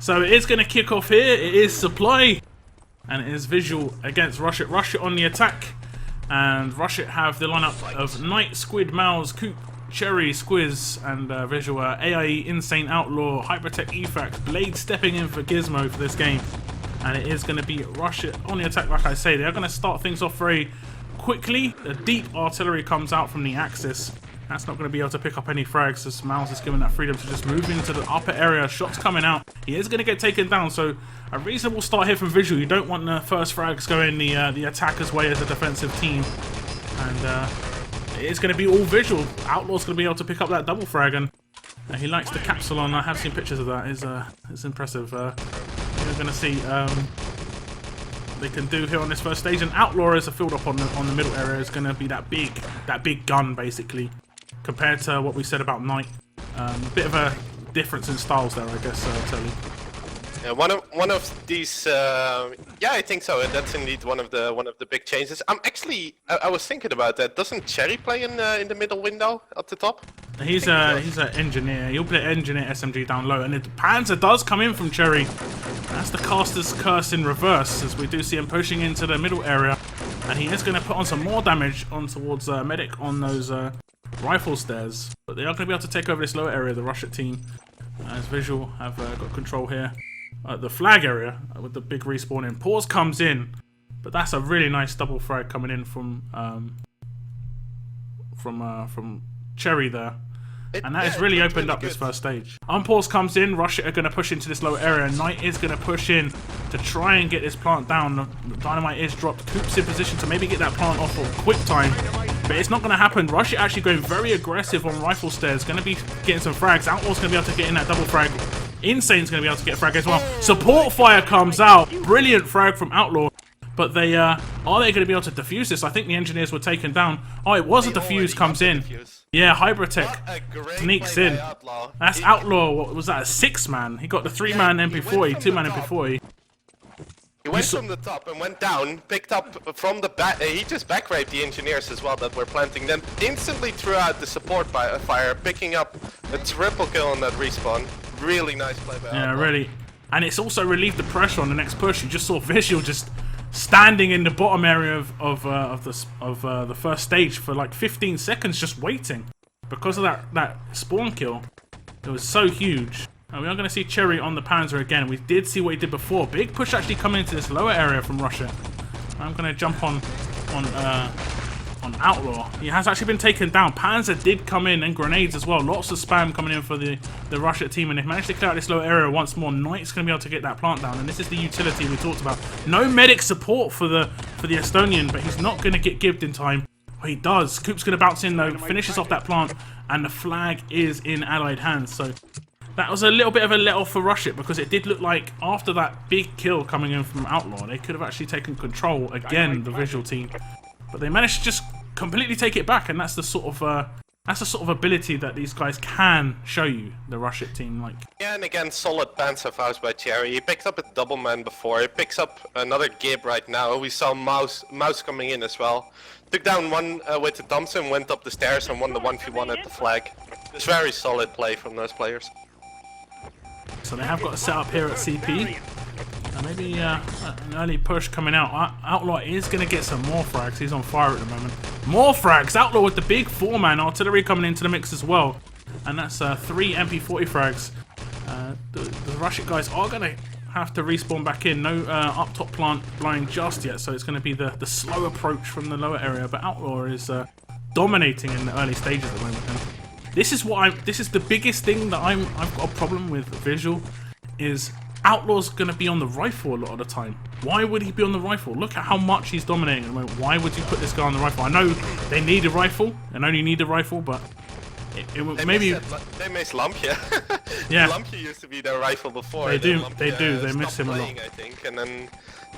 So it is going to kick off here. It is Supply. And it is Visual against Rushit. Rushit on the attack. And Rushit have the lineup of Knight, Squid, Mouse, Coop, Cherry, Squiz, and Visual AIE, Insane Outlaw, Hypertech, Efax, Blade stepping in for Gizmo for this game. And it is going to be Rushit on the attack, like I say. They're going to start things off very quickly. A deep artillery comes out from the Axis. That's not going to be able to pick up any frags as Miles is given that freedom to just move into the upper area. Shots coming out. He is going to get taken down, so a reasonable start here from Visual. You don't want the first frags going the attacker's way as a defensive team. And it is going to be all Visual. Outlaw's going to be able to pick up that double frag, and he likes the capsule on. I have seen pictures of that. It's impressive. You're going to see they can do here on this first stage. And Outlaw as a field up on the middle area is going to be that big gun basically, compared to what we said about Knight. A bit of a difference in styles there, I guess. Tele. Yeah, one of these. Yeah, I think so. That's indeed one of the big changes. I was thinking about that. Doesn't Cherry play in the middle window at the top? He's an engineer. He'll play engineer SMG down low, and the Panzer does come in from Cherry. That's the caster's curse in reverse, as we do see him pushing into the middle area, and he is going to put on some more damage on towards Medic on those rifle stairs. But they are going to be able to take over this lower area, the Rushit team, as Visual have got control here. The flag area with the big respawn in. Pause comes in, but that's a really nice double frag coming in from Cherry there. And that has really opened up this first stage. Unpause comes in, Rushit are going to push into this lower area. Knight is going to push in to try and get this plant down. The dynamite is dropped. Coop's in position to maybe get that plant off for quick time. But it's not going to happen. Rushit actually going very aggressive on rifle stairs. Going to be getting some frags. Outlaw's going to be able to get in that double frag. Insane's going to be able to get a frag as well. Support fire comes out. Brilliant frag from Outlaw. But they are they going to be able to defuse this? I think the engineers were taken down. Oh, it was a defuse comes in. Yeah, Hybridtech sneaks in. That's Outlaw. What was that? A 6-man. He got the 3-man MP40, 2-man MP40. He went from the top and went down, picked up from the back. He just back-raped the engineers as well that were planting. Then instantly threw out the support fire, picking up a triple kill on that respawn. Really nice play by Outlaw. Really. And it's also relieved the pressure on the next push. You just saw Visual just standing in the bottom area of the first stage for like 15 seconds, just waiting because of that spawn kill. It was so huge. And we are going to see Cherry on the Panzer again. We did see what he did before. Big push actually coming into this lower area from Russia. I'm going to jump on Outlaw. He has actually been taken down. Panzer did come in, and grenades as well. Lots of spam coming in for the Russia team, and they've managed to clear out this low area once more. Knight's going to be able to get that plant down, and this is the utility we talked about. No medic support for the Estonian, but he's not going to get gibbed in time. Well, he does. Coop's going to bounce in though, finishes off that plant, and the flag is in Allied hands. So that was a little bit of a let-off for Rushit, because it did look like after that big kill coming in from Outlaw, they could have actually taken control again, the Visual team. But they managed to just completely take it back, and that's the sort of ability that these guys can show you, the Rushit team. Like, yeah, and again, solid Panzerfaust by Cherry. He picked up a double man before. He picks up another Gib right now. We saw Mouse coming in as well. Took down one with the Thompson, went up the stairs and won the 1v1 at the flag. It's very solid play from those players. So they have got a setup here at CP. And maybe an early push coming out. Outlaw is going to get some more frags. He's on fire at the moment. More frags! Outlaw with the big 4-man artillery coming into the mix as well. And that's 3 MP40 frags. The Rushit guys are going to have to respawn back in. No up top plant blowing just yet, so it's going to be the slow approach from the lower area. But Outlaw is dominating in the early stages at the moment. And this is the biggest thing that I've got a problem with Visual, is Outlaw's going to be on the rifle a lot of the time. Why would he be on the rifle? Look at how much he's dominating at the moment. Why would you put this guy on the rifle? I know they need a rifle and only need a rifle, but maybe they miss Lampje. Yeah, Lampje used to be their rifle before. They do. They miss him a lot. I think, and then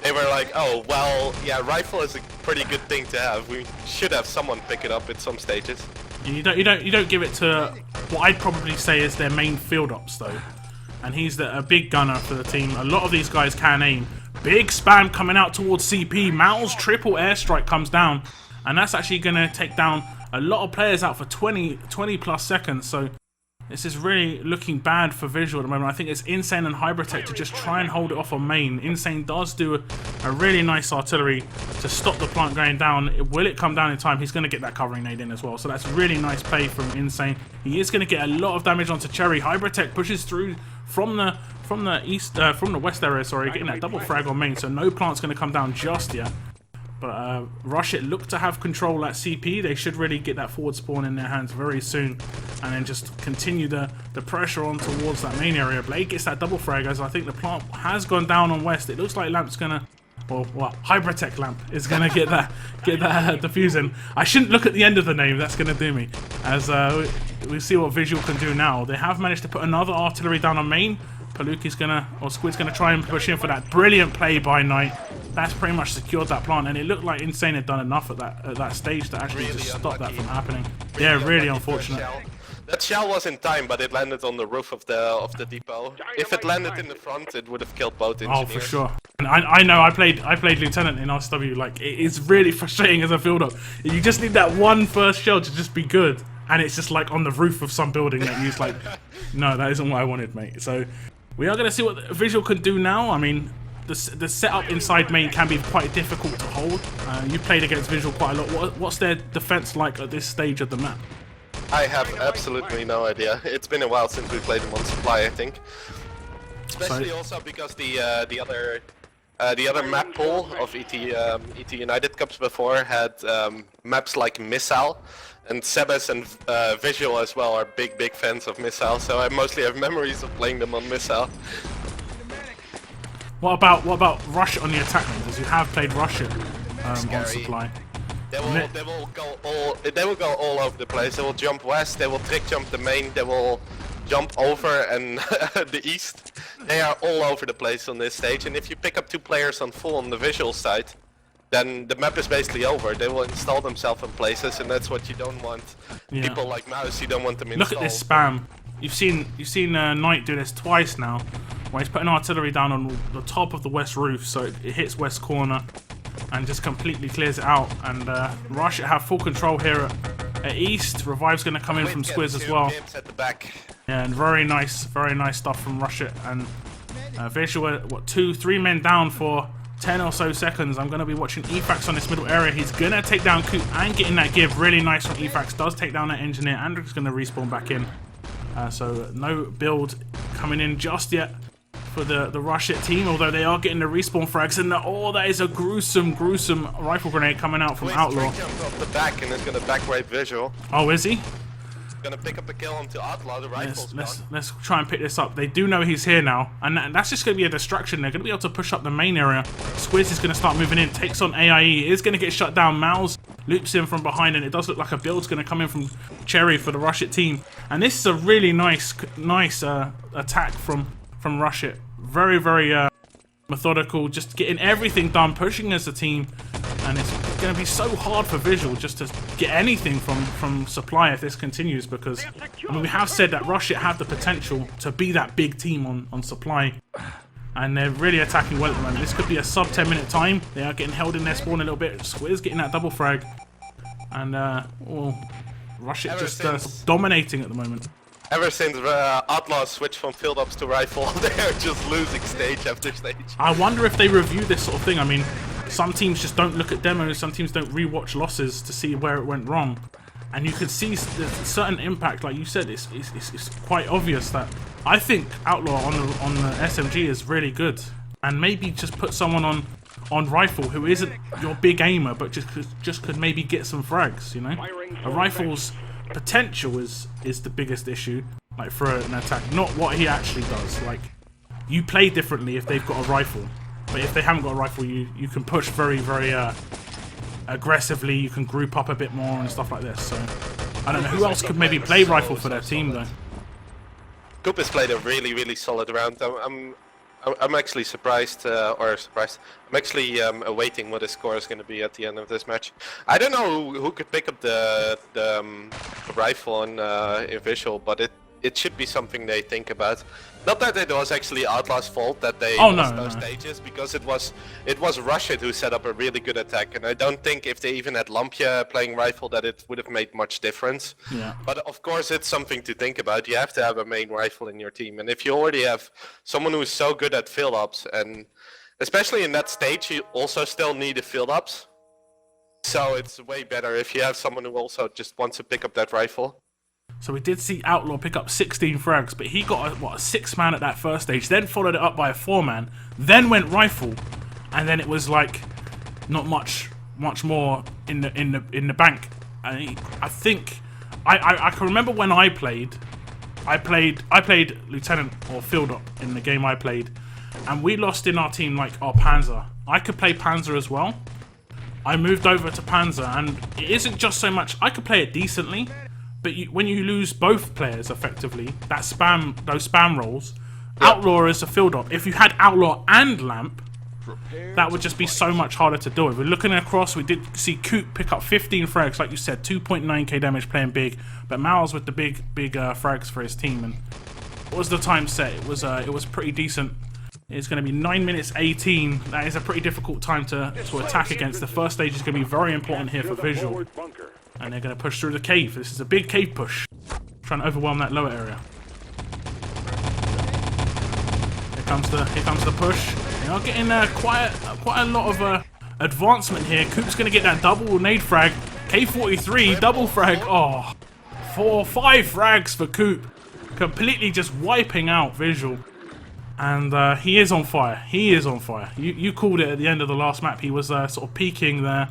they were like, "Oh well, yeah, rifle is a pretty good thing to have. We should have someone pick it up at some stages." You don't give it to what I'd probably say is their main field ops though. And he's a big gunner for the team. A lot of these guys can aim. Big spam coming out towards CP. Mal's triple airstrike comes down. And that's actually going to take down a lot of players out for 20 plus seconds. So This is really looking bad for Visual at the moment. I think it's Insane and Hybridtech to just try and hold it off on main. Insane does do a really nice artillery to stop the plant going down. Will it come down in time? He's going to get that covering nade in as well. So that's really nice play from Insane. He is going to get a lot of damage onto Cherry. Hybridtech pushes through from the west area, sorry, getting that double frag on main. So no plant's going to come down just yet. But Rushit look to have control at CP. They should really get that forward spawn in their hands very soon. And then just continue the pressure on towards that main area. Blade gets that double frag as I think the plant has gone down on west. It looks like Lamp's gonna, or what, Hybridtech Lamp is gonna get that diffusing. I shouldn't look at the end of the name, that's gonna do me. As we see what Visual can do now. They have managed to put another artillery down on main. Paluki's gonna, or Squid's gonna try and push in for that brilliant play by Knight. That's pretty much secured that plant, and it looked like Insane had done enough at that stage to actually Really just stop that unlucky. from happening. Yeah, really unfortunate. That shell was in time, but it landed on the roof of the depot. If it landed in the front, it would have killed both engineers. Oh, for sure. And I know I played Lieutenant in RSW. Like, it is really frustrating as a build up. You just need that one first shell to just be good, and it's just like on the roof of some building that you're like, no, that isn't what I wanted, mate. So we are gonna see what Visual can do now. I mean, the setup inside main can be quite difficult to hold. You played against Visual quite a lot. What's their defense like at this stage of the map? I have absolutely no idea. It's been a while since we played them on supply, I think. Especially also because the other map pool of ET United Cups before had maps like Missile, and Sebes and Visual as well are big fans of Missile. So I mostly have memories of playing them on Missile. What about Rush on the attack lane? Because you have played Rush on supply. They will go all over the place. They will jump west. They will trick jump the main. They will jump over and the east. They are all over the place on this stage. And if you pick up 2 players on full on the Visual side, then the map is basically over. They will install themselves in places, and that's what you don't want. Yeah. People like Mouse, you don't want them installed. Look at this spam. You've seen Knight do this twice now, where he's putting artillery down on the top of the west roof, so it hits west corner and just completely clears it out. And Rush have full control here at east. Revive's going to come in from Squiz as well. At the back. Yeah, and very nice stuff from Rushit. And Visual, what, 2-3 men down for 10 or so seconds. I'm going to be watching Efax on this middle area. He's going to take down Coop and get in that give. Really nice from Efax. Does take down that engineer. Andrew's going to respawn back in. So no build coming in just yet for the Rushit team, although they are getting the respawn frags. And that is a gruesome rifle grenade coming out from Outlaw. Jump off the back and is going to back rape Visual. Oh, is he? Gonna pick up a kill onto Outlaw, the rifle's gone. Let's try and pick this up. They do know he's here now, and that's just going to be a distraction. They're going to be able to push up the main area. Squiz is going to start moving in, takes on AIE, is going to get shut down. Mouse loops in from behind, and it does look like a build's going to come in from Cherry for the Rushit team. And this is a really nice attack from Rushit. Very methodical, just getting everything done, pushing as a team, and it's going to be so hard for Visual just to get anything from supply if this continues, because I mean, we have said that Rushit have the potential to be that big team on supply, and they're really attacking well at the moment. This could be a sub 10 minute time. They are getting held in their spawn a little bit. Squiz getting that double frag, and Rushit just dominating at the moment. Ever since Outlaw switched from field ops to rifle, they're just losing stage after stage. I wonder if they review this sort of thing. I mean, some teams just don't look at demos, some teams don't rewatch losses to see where it went wrong. And you can see there's a certain impact, like you said, it's quite obvious that I think Outlaw on the SMG is really good. And maybe just put someone on rifle who isn't your big aimer, but just could maybe get some frags, you know? A rifle's potential is the biggest issue, like for an attack, not what he actually does. Like, you play differently if they've got a rifle, but if they haven't got a rifle, you can push very aggressively. You can group up a bit more and stuff like this. So I don't know who else could maybe play rifle for their team though. Coop has played a really solid round. I'm actually surprised, I'm actually awaiting what his score is going to be at the end of this match. I don't know who could pick up the rifle in Visual, but it should be something they think about. Not that it was actually Outlaw's fault that they lost those stages, because it was Rushit who set up a really good attack, and I don't think if they even had Lampia playing rifle that it would have made much difference. Yeah. But of course it's something to think about. You have to have a main rifle in your team, and if you already have someone who's so good at field ups, and especially in that stage you also still need a field ups, so it's way better if you have someone who also just wants to pick up that rifle. So we did see Outlaw pick up 16 frags, but he got a 6-man at that first stage, then followed it up by a 4-man, then went rifle, and then it was like not much more in the bank. I think I can remember when I played Lieutenant or Field Up in the game I played, and we lost in our team like our Panzer. I could play Panzer as well. I moved over to Panzer, and it isn't just so much I could play it decently. But when you lose both players effectively, those spam rolls, Outlaw is a field up. If you had Outlaw and Lamp, that would just be so much harder to do. If we're looking across, we did see Coop pick up 15 frags, like you said, 2.9k damage playing big. But Miles with the big frags for his team. And what was the time set? It was pretty decent. It's going to be 9 minutes 18. That is a pretty difficult time to attack against. The first stage is going to be very important here for Visual. And they're going to push through the cave. This is a big cave push. Trying to overwhelm that lower area. Here comes the push. They are getting quite a lot of advancement here. Coop's going to get that double nade frag. K43 double frag. Oh, 5 frags for Coop. Completely just wiping out Visual. And he is on fire. He is on fire. You called it at the end of the last map. He was sort of peaking there.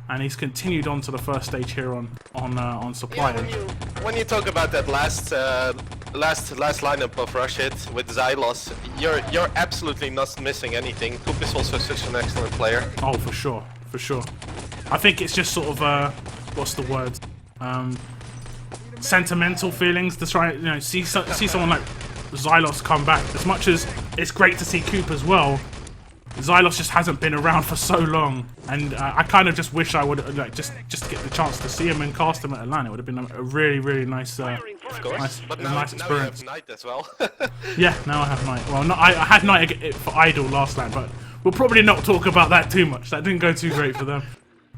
And he's continued on to the first stage here on Supply. Yeah, when you talk about that last lineup of Rushit with Xylos, you're absolutely not missing anything. Coop is also such an excellent player. Oh, for sure. I think it's just sort of what's the word? Sentimental feelings to try, see someone like Xylos come back. As much as it's great to see Coop as well, Xylos just hasn't been around for so long, and I kind of just wish I would just get the chance to see him and cast him at LAN. It would have been a really nice, nice experience. Now you have Knight as well. Yeah, now I have Knight. Well, I had Knight for Idol last LAN, but we'll probably not talk about that too much. That didn't go too great for them.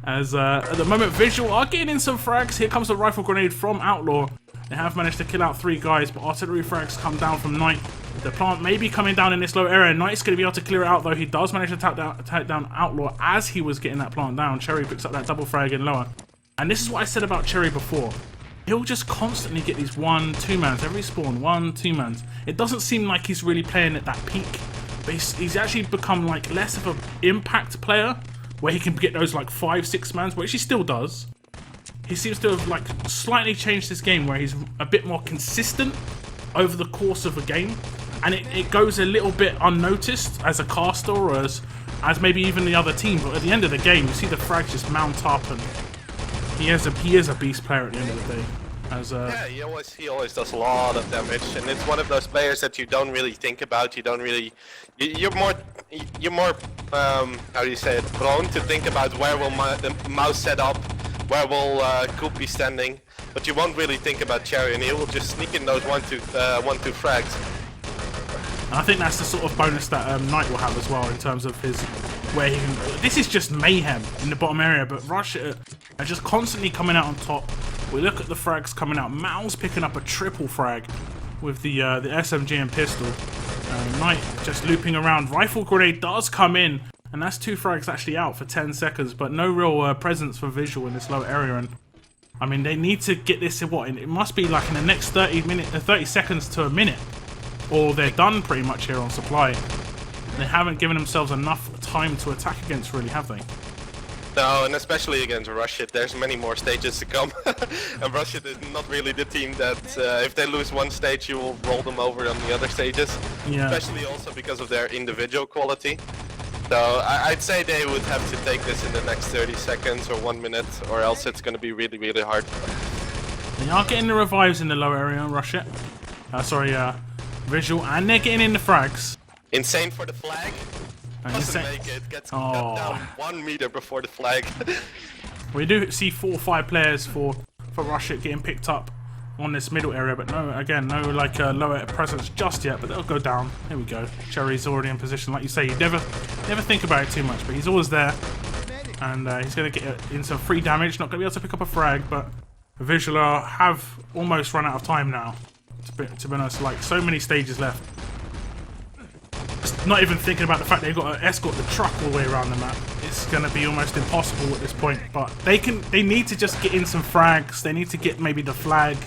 As at the moment, Visual are getting in some frags. Here comes the rifle grenade from Outlaw. They have managed to kill out 3 guys, but artillery frags come down from Knight. The plant may be coming down in this low area. Knight's going to be able to clear it out, though. He does manage to take down Outlaw as he was getting that plant down. Cherry picks up that double frag in lower. And this is what I said about Cherry before. He'll just constantly get these 1-2-mans. Every spawn, 1-2-mans. It doesn't seem like he's really playing at that peak. But he's actually become like less of an impact player, where he can get those like 5-6-mans, which he still does. He seems to have like slightly changed his game, where he's a bit more consistent over the course of a game. And it goes a little bit unnoticed as a caster or as maybe even the other team. But at the end of the game, you see the frags just mount up, and he is a beast player at the end of the day. Yeah, he always does a lot of damage, and it's one of those players that you don't really think about. You don't really, you're more how do you say it, prone to think about where will the mouse set up, where will Coop be standing, but you won't really think about Cherry, and he will just sneak in those 1-2 frags. And I think that's the sort of bonus that Knight will have as well, in terms of his where he can. This is just mayhem in the bottom area, but Rushit are just constantly coming out on top. We look at the frags coming out. Mal's picking up a triple frag with the SMG and pistol. Knight just looping around. Rifle grenade does come in, and that's 2 frags actually out for 10 seconds, but no real presence for Visual in this low area. And I mean, they need to get this in what? It must be like in the next 30 seconds to a minute, or they're done pretty much here on Supply. They haven't given themselves enough time to attack against, really, have they? No, and especially against Rushit, there's many more stages to come. And Rushit is not really the team that, if they lose one stage, you will roll them over on the other stages. Yeah. Especially also because of their individual quality. So I'd say they would have to take this in the next 30 seconds or 1 minute, or else it's going to be really hard. They are getting the revives in the low area, Rushit. Visual, and they're getting in the frags. Insane for the flag. Doesn't make it. Gets cut down 1 meter before the flag. We do see 4 or 5 players for Rushit getting picked up on this middle area, but no, again, no like lower presence just yet, but they'll go down. Here we go. Cherry's already in position. Like you say, you never think about it too much, but he's always there. And he's going to get in some free damage. Not going to be able to pick up a frag, but Visual have almost run out of time now. To be honest, like so many stages left. Just not even thinking about the fact they've got to escort the truck all the way around the map. It's going to be almost impossible at this point. But they need to just get in some frags. They need to get maybe the flag.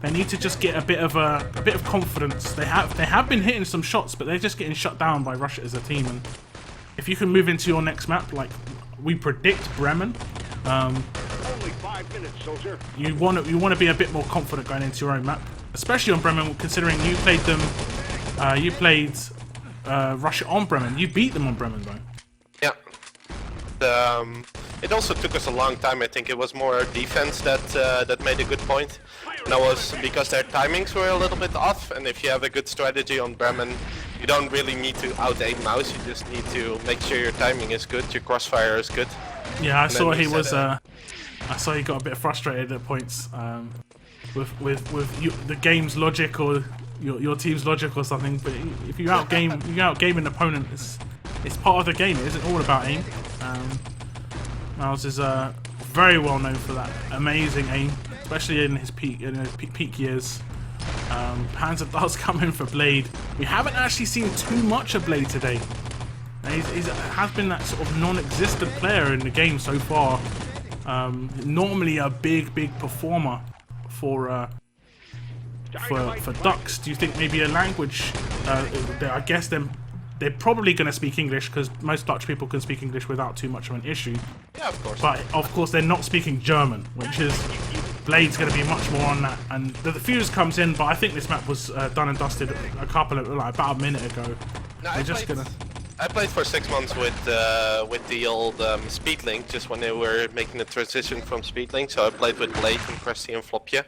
They need to just get a bit of confidence. They have been hitting some shots, but they're just getting shut down by Rushit as a team. And if you can move into your next map, like we predict Breman, Only 5 minutes, soldier. you want to be a bit more confident going into your own map, especially on Breman, considering you played them. You played Rushit on Breman. You beat them on Breman though. Yeah. It also took us a long time. I think it was more our defense that made a good point. And that was because their timings were a little bit off. And if you have a good strategy on Bremen, you don't really need to out-aim mouse. You just need to make sure your timing is good, your crossfire is good. Yeah, I saw he was. I saw he got a bit frustrated at points with the game's logic or your team's logic or something. But if you outgame an opponent, it's part of the game. It isn't all about aim. Miles is very well known for that amazing aim, especially in his peak years. Panzer does come in for Blade. We haven't actually seen too much of Blade today. He has been that sort of non-existent player in the game so far. Normally a big performer for Ducks. Do you think maybe a language? I guess they're probably going to speak English because most Dutch people can speak English without too much of an issue. Yeah, of course. But of course they're not speaking German, which is Blade's going to be much more on that. And the fuse comes in, but I think this map was done and dusted about a minute ago. No, They're I played for 6 months with the old Speedlink, just when they were making the transition from Speedlink. So I played with Blade and Krusty and Flopje.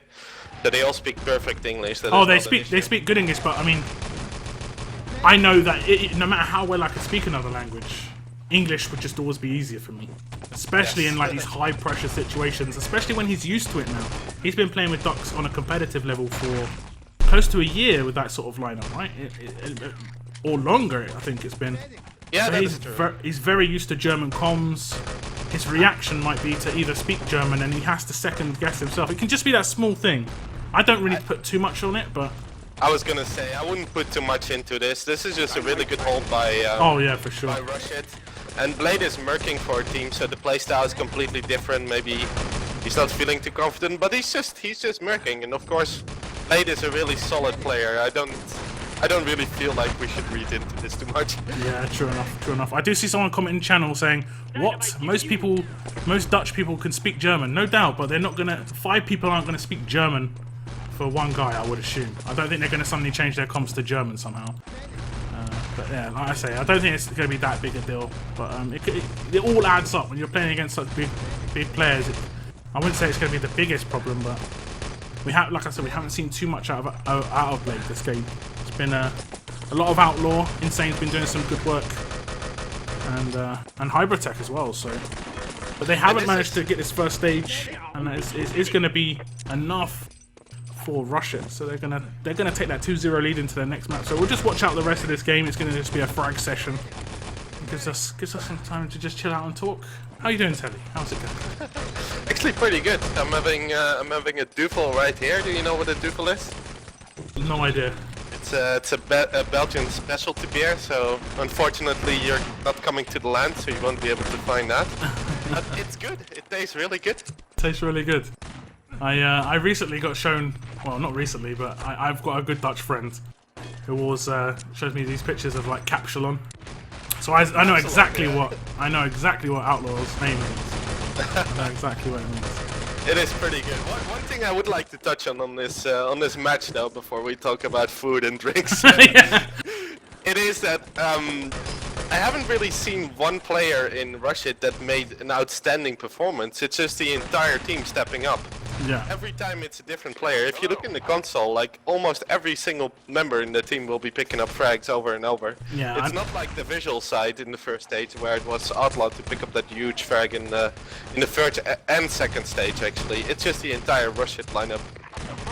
So they all speak perfect English. They speak good English, but I mean, I know that no matter how well I can speak another language, English would just always be easier for me. Especially in like these high pressure situations, especially when he's used to it now. He's been playing with Ducks on a competitive level for close to a year with that sort of lineup, right? Or longer, I think it's been. Yeah, so he's very used to German comms. His reaction might be to either speak German and he has to second guess himself. It can just be that small thing. I don't really put too much on it, but I was gonna say I wouldn't put too much into this. This is just a really good hold by oh yeah, for sure. by Rushit. And Blade is merking for a team, so the playstyle is completely different. Maybe he's not feeling too confident, but he's just merking. And of course, Blade is a really solid player. I don't really feel like we should read into this too much. Yeah, true enough. I do see someone commenting channel saying, what? Most Dutch people can speak German. No doubt, but they're not gonna, 5 people aren't gonna speak German for one guy, I would assume. I don't think they're gonna suddenly change their comms to German somehow. But yeah, like I say, I don't think it's gonna be that big a deal. But it all adds up when you're playing against such big players. I wouldn't say it's gonna be the biggest problem, but like I said, we haven't seen too much out of Blade this game. It's been a lot of Outlaw. Insane's been doing some good work, and Hybridtech as well. So, but they haven't managed to get this first stage, and it's going to be enough for Rushit. So they're gonna take that 2-0 lead into their next match. So we'll just watch out the rest of this game. It's going to just be a frag session. It gives us some time to just chill out and talk. How you doing, Tele? How's it going? Actually, pretty good. I'm having a duvel right here. Do you know what a duvel is? No idea. It's a Belgian specialty beer. So unfortunately, you're not coming to the land, so you won't be able to find that. But it's good. It tastes really good. Tastes really good. I recently got shown. Well, not recently, but I've got a good Dutch friend who always shows me these pictures of like Capsulon. So I know exactly what Outlaw's name is. I know exactly what it means. It is pretty good. One thing I would like to touch on this match though, before we talk about food and drinks, Yeah. it is that I haven't really seen one player in Rushit that made an outstanding performance. It's just the entire team stepping up. Yeah. Every time it's a different player. If you look in the console, like almost every single member in the team will be picking up frags over and over. Yeah, It's not like the visual side in the first stage where it was Outlaw to pick up that huge frag in the first and second stage actually. It's just the entire Rushit lineup.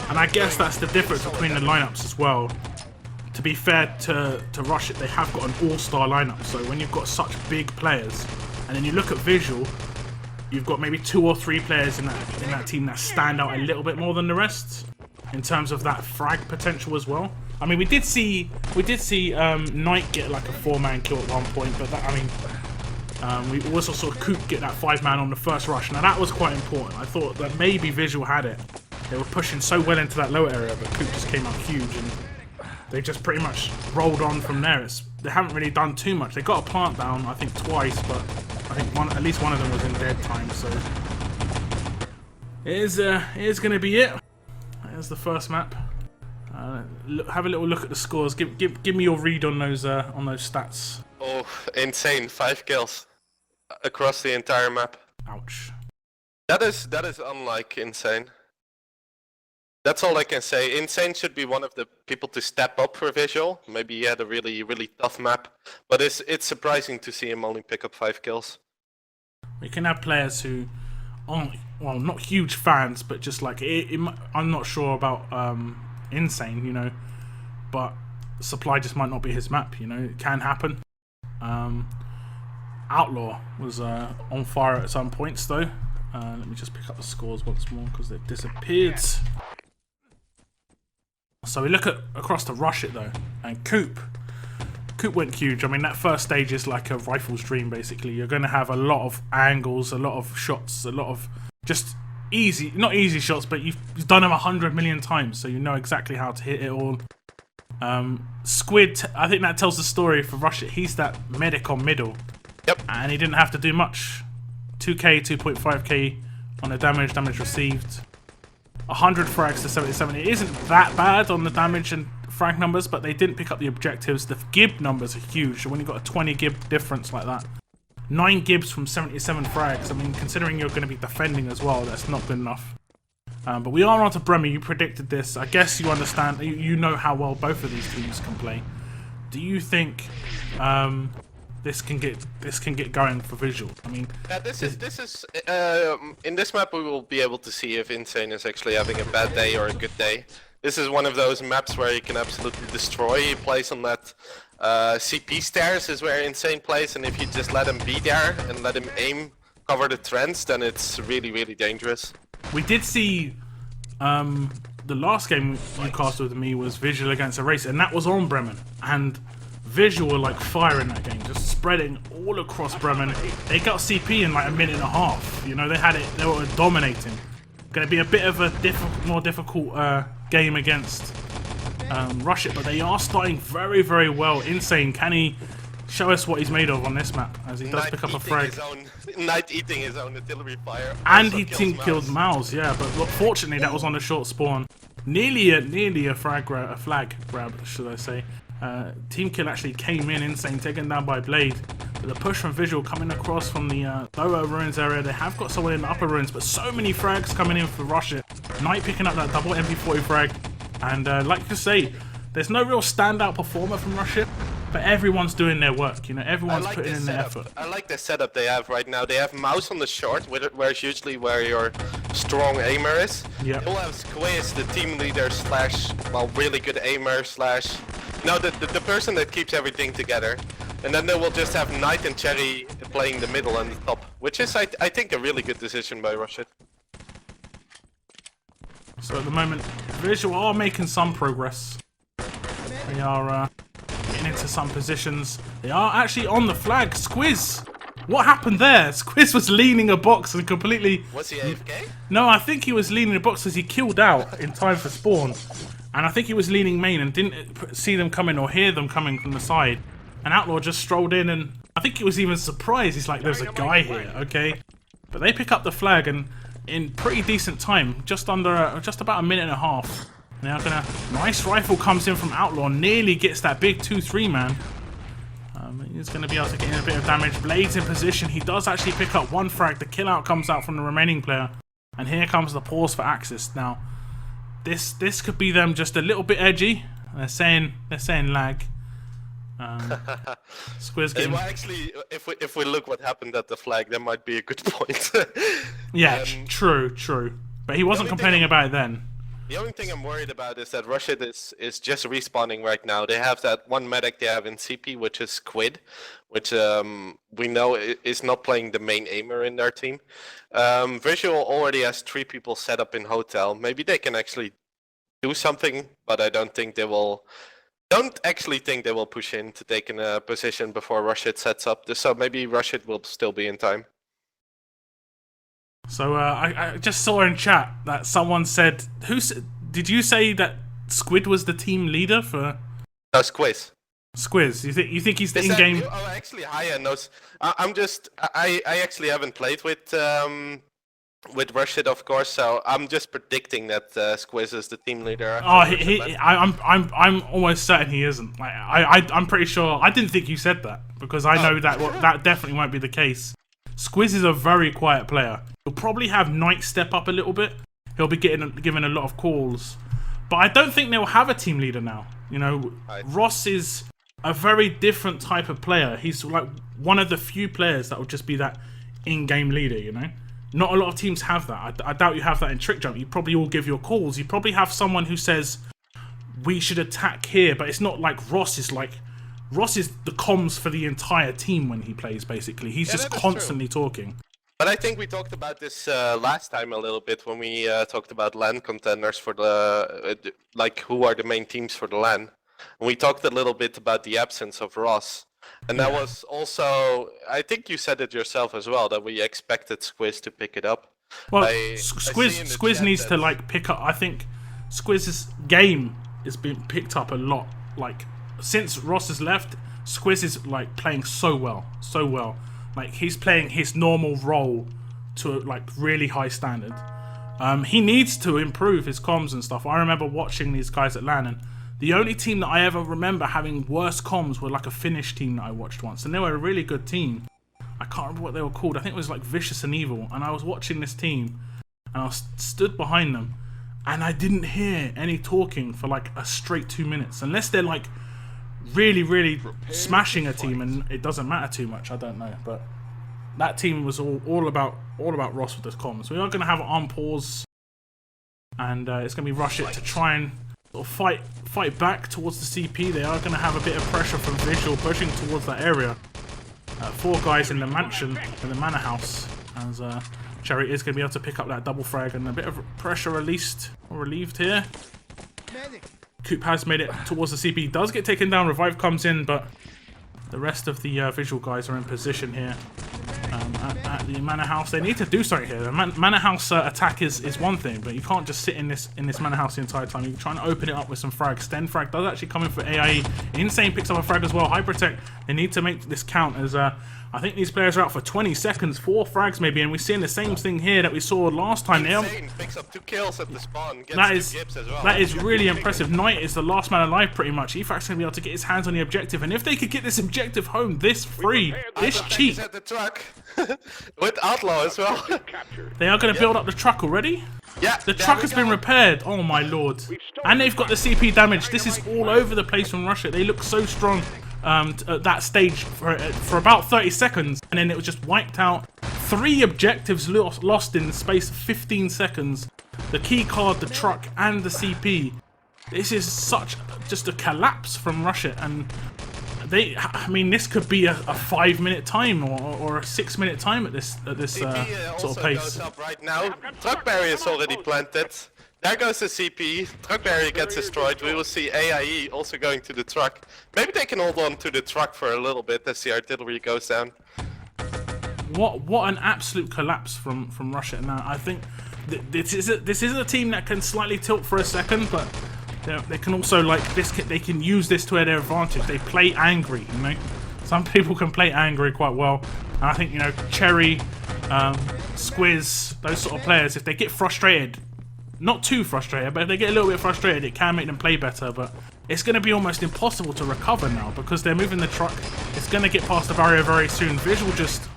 And I guess that's the difference between the lineups as well. To be fair to Rushit, they have got an all-star lineup. So when you've got such big players, and then you look at Visual, you've got maybe 2 or 3 players in that team that stand out a little bit more than the rest in terms of that frag potential as well. I mean, we did see Knight get like a 4-man kill at one point, but that, I mean, we also saw Coop get that 5-man on the first rush. Now that was quite important. I thought that maybe Visual had it. They were pushing so well into that lower area, but Coop just came out huge, and they just pretty much rolled on from there. They haven't really done too much. They got a plant down, I think, twice, but I think at least one of them was in dead time. So it is going to be it. There's the first map. Have a little look at the scores. Give me your read on those stats. Oh, insane! 5 kills across the entire map. Ouch. That is unlike Insane. That's all I can say. Insane should be one of the people to step up for Visual. Maybe he had a really, really tough map, but it's surprising to see him only pick up 5 kills. We can have players who aren't, well, not huge fans, but just like I'm not sure about Insane, you know, but Supply just might not be his map, you know. It can happen. Outlaw was on fire at some points though. Let me just pick up the scores once more because they've disappeared. So we look at across the Rushit though, and Coop went huge. I mean, that first stage is like a rifle's dream basically. You're going to have a lot of angles, a lot of shots, a lot of just easy, not easy shots, but you've done them 100 million times, so you know exactly how to hit it all. Squid, I think that tells the story for Rushit. He's that medic on middle. Yep. And he didn't have to do much. 2k, 2.5k on the damage received. 100 frags to 77. It isn't that bad on the damage and frag numbers, but they didn't pick up the objectives. The gib numbers are huge. So when you've got a 20 gib difference like that, 9 gibs from 77 frags. I mean, considering you're going to be defending as well, that's not good enough. But we are on to Bremen. You predicted this. I guess you understand. You know how well both of these teams can play. Do you think this can get going for Visual? I mean, this is in this map we will be able to see if Insane is actually having a bad day or a good day. This is one of those maps where you can absolutely destroy. He plays on that CP stairs is where Insane plays, and if you just let him be there and let him aim, cover the trends, then it's really, really dangerous. We did see the last game you cast with me was Visual against Erase, and that was on Bremen. And Visual were like fire in that game, just spreading all across Bremen. They got CP in like a minute and a half. You know, they had it. They were dominating. Going to be a bit of a more difficult game against Rushit, but they are starting very, very well. Insane. Can he show us what he's made of on this map? As he does pick up a frag. Knight eating his own artillery fire. And he team killed Mouse, yeah. But look, fortunately, that was on a short spawn. Nearly a flag grab, should I say. Team kill actually came in. Insane, taken down by Blade. But the push from Visual coming across from the lower ruins area. They have got someone in the upper ruins, but so many frags coming in for Rushit. Knight picking up that double MP40 frag. And like you say, there's no real standout performer from Rushit, but everyone's doing their work. You know, everyone's putting in their effort. I like the setup they have right now. They have Mouse on the short, where it's usually where your strong aimer is. Yeah. They'll have Squiz, the team leader / well, really good aimer / no, the person that keeps everything together. And then they will just have Knight and Cherry playing the middle and the top, which is, I think, a really good decision by Rushit. So at the moment, Visual are making some progress. They are getting into some positions. They are actually on the flag. Squiz! What happened there? Squiz was leaning a box and completely... Was he AFK? No, I think he was leaning a box because he killed out in time for spawn. And I think he was leaning main and didn't see them coming or hear them coming from the side. And Outlaw just strolled in, and I think he was even surprised. He's like, there's a guy here, okay? But they pick up the flag, and in pretty decent time, just about a minute and a half. Now nice rifle comes in from Outlaw, nearly gets that big 2-3 man. He's going to be able to get in a bit of damage. Blade's in position. He does actually pick up one frag. The kill out comes out from the remaining player. And here comes the pause for Axis. Now, this could be them just a little bit edgy. They're saying lag. Squiz getting... Well, actually, if we look what happened at the flag, that might be a good point. Yeah, true. But he wasn't complaining about it then. The only thing I'm worried about is that Rushit is just respawning right now. They have that one medic they have in CP, which is Squid, which we know is not playing the main aimer in their team. Visual already has 3 people set up in hotel. Maybe they can actually do something, but I don't think they will. Don't actually think they will push in to take a position before Rushit sets up. So maybe Rushit will still be in time. So I just saw in chat that someone said, did you say that Squid was the team leader for? No, Squiz. Squiz. You think he's the in-game? Oh, actually, Haya knows. I actually haven't played with Rushit, of course. So I'm just predicting that Squiz is the team leader. Oh, I'm almost certain he isn't. Like, I'm pretty sure. I didn't think you said that because I know that definitely won't be the case. Squiz is a very quiet player. He'll probably have Knight step up a little bit. He'll be given a lot of calls. But I don't think they'll have a team leader now. You know, Ross is a very different type of player. He's like one of the few players that will just be that in-game leader, you know? Not a lot of teams have that. I doubt you have that in Trick Jump. You probably all give your calls. You probably have someone who says, we should attack here. But it's not like Ross is like... Ross is the comms for the entire team when he plays, basically. He's just constantly talking. But I think we talked about this last time a little bit when we talked about LAN contenders for the... like, who are the main teams for the LAN. And we talked a little bit about the absence of Ross. And that was also... I think you said it yourself as well, that we expected Squiz to pick it up. Well, Squiz needs to, like, pick up... I think Squiz's game is being picked up a lot, like... Since Ross has left, Squiz is like playing so well. Like he's playing his normal role to like really high standard. He needs to improve his comms and stuff. I remember watching these guys at LAN, and the only team that I ever remember having worse comms were like a Finnish team that I watched once, and they were a really good team. I can't remember what they were called. I think it was like Vicious and Evil, and I was watching this team, and I stood behind them, and I didn't hear any talking for like a straight 2 minutes, unless they're like really smashing a team and it doesn't matter too much. I don't know, but that team was all about Ross with the comms. We are going to have it on pause, and it's going to be Rushit to try and sort of fight back towards the CP. They are going to have a bit of pressure from Visual pushing towards that area. 4 guys in the mansion, in the manor house, as Cherry is going to be able to pick up that double frag, and a bit of pressure released or relieved here. Coop has made it towards the CP. Does get taken down. Revive comes in, but the rest of the Visual guys are in position here at the Manor House. They need to do something here. The Manor House attack is one thing, but you can't just sit in this Manor House the entire time. You're trying to open it up with some frags. Sten frag does actually come in for AIE. Insane picks up a frag as well. Hypertech, they need to make this count, as I think these players are out for 20 seconds, 4 frags maybe, and we're seeing the same thing here that we saw last time. Insane picks up 2 kills at the spawn. Gets 2 Gibbs as well. That is really impressive. Knight is the last man alive pretty much. EFAC's going to be able to get his hands on the objective, and if they could get this objective home this free, this cheap. At the truck. With Outlaw as well. They are going to build up the truck already? Yeah. The truck has been repaired. Oh my lord. And they've got the CP damage. This is all over the place from Russia. They look so strong at that stage for about 30 seconds. And then it was just wiped out. 3 objectives lost in the space of 15 seconds. The key card, the truck, and the CP. This is such just a collapse from Russia. And I mean, this could be a 5-minute time or a 6-minute time at this sort of pace. Goes up right now. Truck barrier is already planted. There goes the CP. Truck barrier gets destroyed. We will see AIE also going to the truck. Maybe they can hold on to the truck for a little bit as the artillery goes down. What an absolute collapse from Russia now. I think this is a team that can slightly tilt for a second, but they can also they can use this to their advantage. They play angry, you know. Some people can play angry quite well, and I think, you know, Cherry, Squiz, those sort of players, if they get frustrated, not too frustrated, but if they get a little bit frustrated, it can make them play better. But it's going to be almost impossible to recover now because they're moving the truck. It's going to get past the barrier very soon. Visual just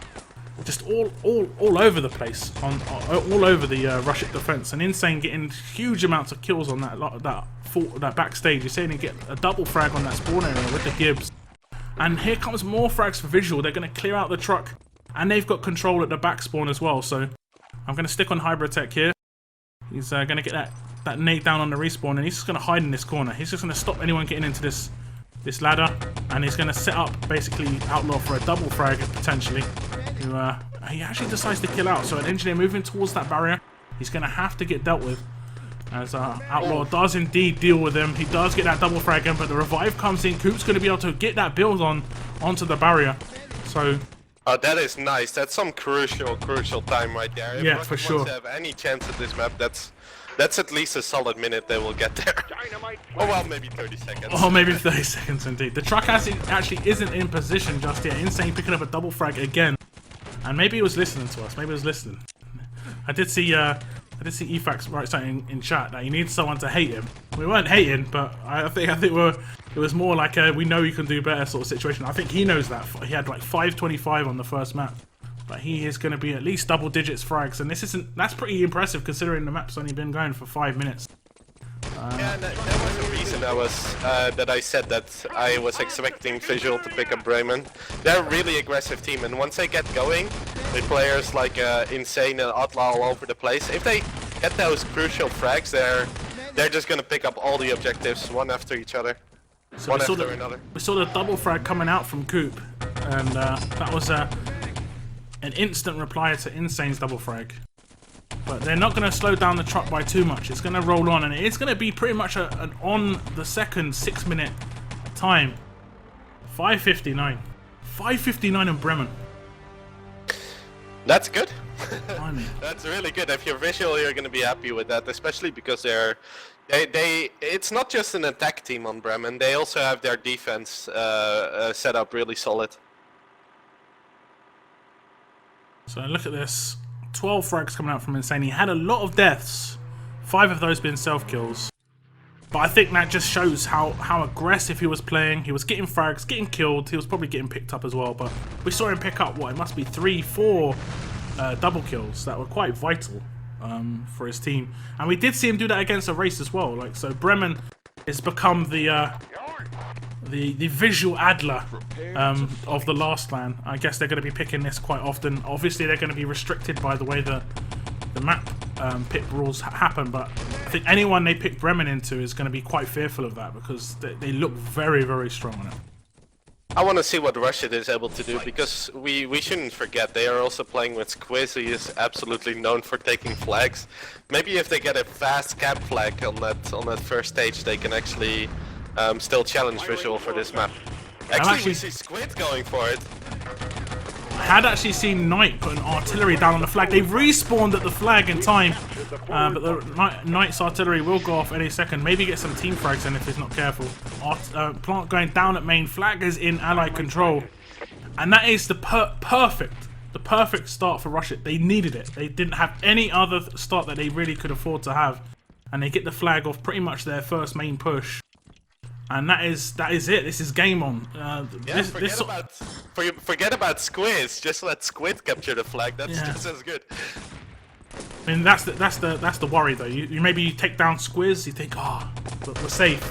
all over the place, all over the Rushit defense, and Insane getting huge amounts of kills on that backstage. You're saying they get a double frag on that spawn area with the Gibbs, and here comes more frags for Visual. They're going to clear out the truck, and they've got control at the back spawn as well. So I'm going to stick on Hybrid Tech here. He's going to get that nade down on the respawn, and he's just going to hide in this corner. He's just going to stop anyone getting into this ladder, and he's going to set up basically Outlaw for a double frag potentially. He actually decides to kill out, so an engineer moving towards that barrier, he's going to have to get dealt with. As Outlaw does indeed deal with him. He does get that double frag in, but the revive comes in. Coop's going to be able to get that build onto the barrier. So... Oh, that is nice. That's some crucial time right there. If yeah, Rushit for sure. wants to have any chance at this map, that's at least a solid minute they will get there. Oh well, maybe 30 seconds. Oh, maybe 30 seconds indeed. The truck actually isn't in position just yet. Insane picking up a double frag again. And maybe he was listening to us. Maybe he was listening. I did see Efax write something in chat that he needs someone to hate him. We weren't hating, but I think it was more like a we know you can do better sort of situation. I think he knows that. He had like 525 on the first map, but he is going to be at least double digits frags, and that's pretty impressive considering the map's only been going for 5 minutes. Yeah, that was the reason that I said that I was expecting Visual to pick up Breman. They're a really aggressive team, and once they get going, with players like Insane and Outlaw all over the place, if they get those crucial frags, they're just gonna pick up all the objectives one after each other. So one after another. We saw the double frag coming out from Coop, and that was an instant reply to Insane's double frag. But they're not going to slow down the truck by too much. It's going to roll on, and it's going to be pretty much an on-the-second 6-minute time. 5:59. 5:59 in Bremen. That's good. That's really good. If you're Visual, you're going to be happy with that, especially because it's not just an attack team on Bremen. They also have their defense set up really solid. So look at this. 12 frags coming out from Insane. He had a lot of deaths, 5 of those being self-kills. But I think that just shows how aggressive he was playing. He was getting frags, getting killed. He was probably getting picked up as well. But we saw him pick up, what, it must be 3, 4 double kills that were quite vital for his team. And we did see him do that against a race as well. Like, so Bremen has become the visual Adler of the last LAN. I guess they're going to be picking this quite often. Obviously, they're going to be restricted by the way that the map pick rules happen, but I think anyone they pick Bremen into is going to be quite fearful of that because they look very, very strong on it. I want to see what Rushit is able to do, because we shouldn't forget they are also playing with Squiz. He is absolutely known for taking flags. Maybe if they get a fast cap flag on that first stage, they can actually still challenge Visual for this map. Actually, we see Squid going for it. I had actually seen Knight put an artillery down on the flag. They respawned at the flag in time, but the Knight's artillery will go off any second. Maybe get some team frags in if he's not careful. Plant going down at main. Flag is in ally control, and that is the perfect start for Rushit. They needed it. They didn't have any other start that they really could afford to have, and they get the flag off pretty much their first main push. And that is it. This is game on. Forget about Squiz. Just let Squid capture the flag. That's just as good. I mean, that's the worry though. You maybe take down Squiz. You think, we're safe.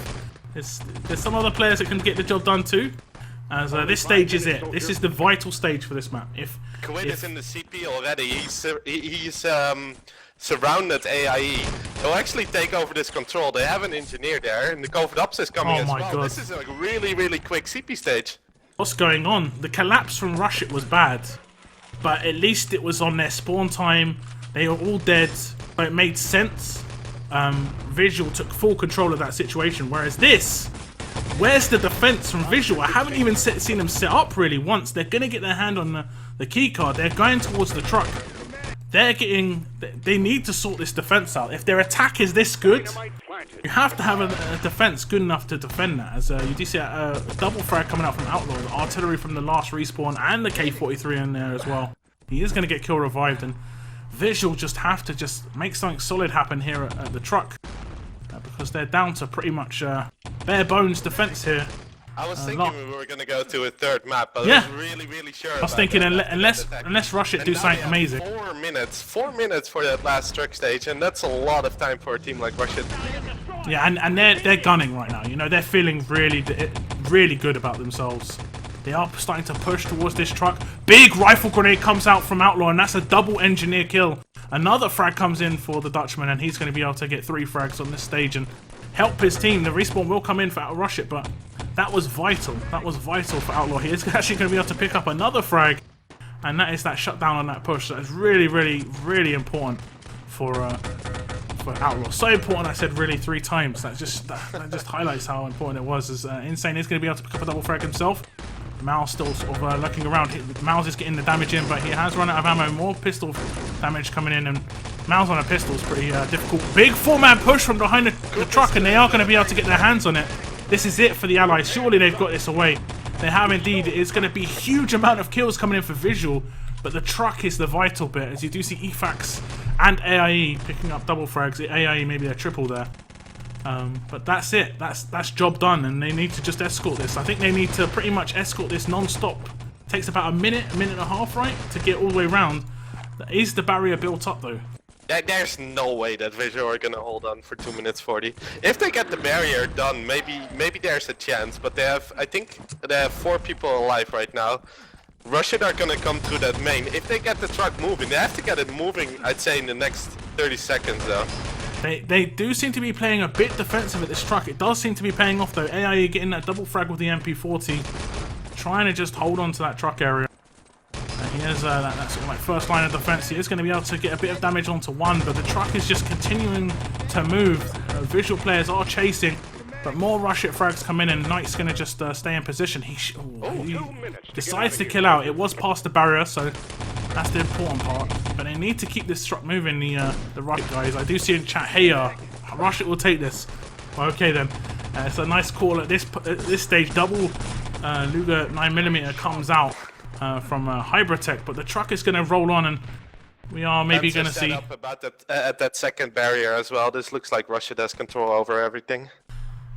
There's some other players that can get the job done too. As this stage is it. This is the vital stage for this map. If Quid is in the CP already, he's surrounded AIE. He'll actually take over this control. They have an engineer there, and the Covid Ops is coming as well. God. This is a really, really quick CP stage. What's going on? The collapse from Rushit was bad, but at least it was on their spawn time. They were all dead, so it made sense. Visual took full control of that situation, whereas this, where's the defense from Visual? I haven't even seen them set up really once. They're going to get their hand on the key card. They're going towards the truck. They need to sort this defense out. If their attack is this good, you have to have a defense good enough to defend that. As you do see a double frag coming out from Outlaw, the artillery from the last respawn, and the K43 in there as well. He is going to get kill revived, and Visual just have to make something solid happen here at the truck, because they're down to pretty much bare bones defense here. I was thinking we were going to go to a third map, but I was really, really sure. I was thinking unless Rushit do something amazing. 4 minutes for that last truck stage, and that's a lot of time for a team like Rushit. Yeah, and they're gunning right now. You know, they're feeling really good about themselves. They are starting to push towards this truck. Big rifle grenade comes out from Outlaw, and that's a double engineer kill. Another frag comes in for the Dutchman, and he's going to be able to get 3 frags on this stage and help his team. The respawn will come in for Rushit, but that was vital. That was vital for Outlaw. He is actually going to be able to pick up another frag, and that is that shutdown on that push. That is really, really, really important for Outlaw. So important, I said really 3 times. That just highlights how important it was. As Insane is going to be able to pick up a double frag himself. Mal's still sort of looking around. Mal's is getting the damage in, but he has run out of ammo. More pistol damage coming in, and Mal's on a pistol is pretty difficult. Big 4-man push from behind the truck, and they are going to be able to get their hands on it. This is it for the Allies. Surely they've got this away. They have indeed. It's going to be a huge amount of kills coming in for Visual, but the truck is the vital bit, as you do see EFAX and AIE picking up double frags. AIE maybe a triple there. But that's it. That's job done, and they need to just escort this. I think they need to pretty much escort this non-stop. Takes about a minute and a half, right, to get all the way around. Is the barrier built up though? There's no way that Visual are gonna hold on for 2 minutes 40. If they get the barrier done, maybe there's a chance. But I think they have 4 people alive right now. Rushit are gonna come through that main. If they get the truck moving, they have to get it moving, I'd say, in the next 30 seconds though. They do seem to be playing a bit defensive at this truck. It does seem to be paying off though. AIE getting that double frag with the MP40, trying to just hold on to that truck area. And here's that sort of like first line of defense. He is going to be able to get a bit of damage onto 1, but the truck is just continuing to move. Visual players are chasing, but more Rushit frags come in, and Knight's going to just stay in position. He decides to kill out. It was past the barrier, so that's the important part. But they need to keep this truck moving, the Rushit guys. I do see in chat, hey, Rushit will take this. Well, okay then. It's a nice call at this stage. Double Luger 9mm comes out from Hybridtech, but the truck is going to roll on, and we are maybe going to see... up about that, at that second barrier as well. This looks like Rushit has control over everything.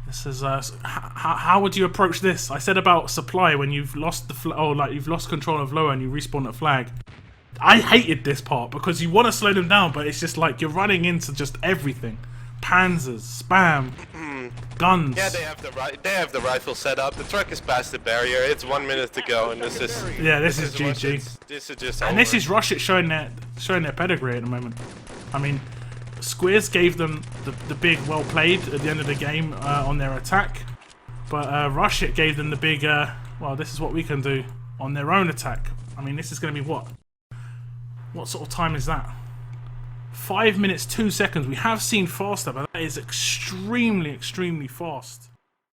This is how would you approach this? I said about supply when you've lost the you've lost control of lower and you respawn at flag. I hated this part because you want to slow them down, but it's just like you're running into just everything. Panzers, spam, guns. Yeah, they have the rifle set up. The truck is past the barrier. It's 1 minute to go, and this is GG. This is just and over. this is Rushit showing their pedigree at the moment. I mean, Squiz gave them the big well played at the end of the game on their attack, but Rushit gave them the big well, this is what we can do on their own attack. I mean, this is going to be what sort of time is that? 5 minutes 2 seconds. We have seen faster, but that is extremely fast.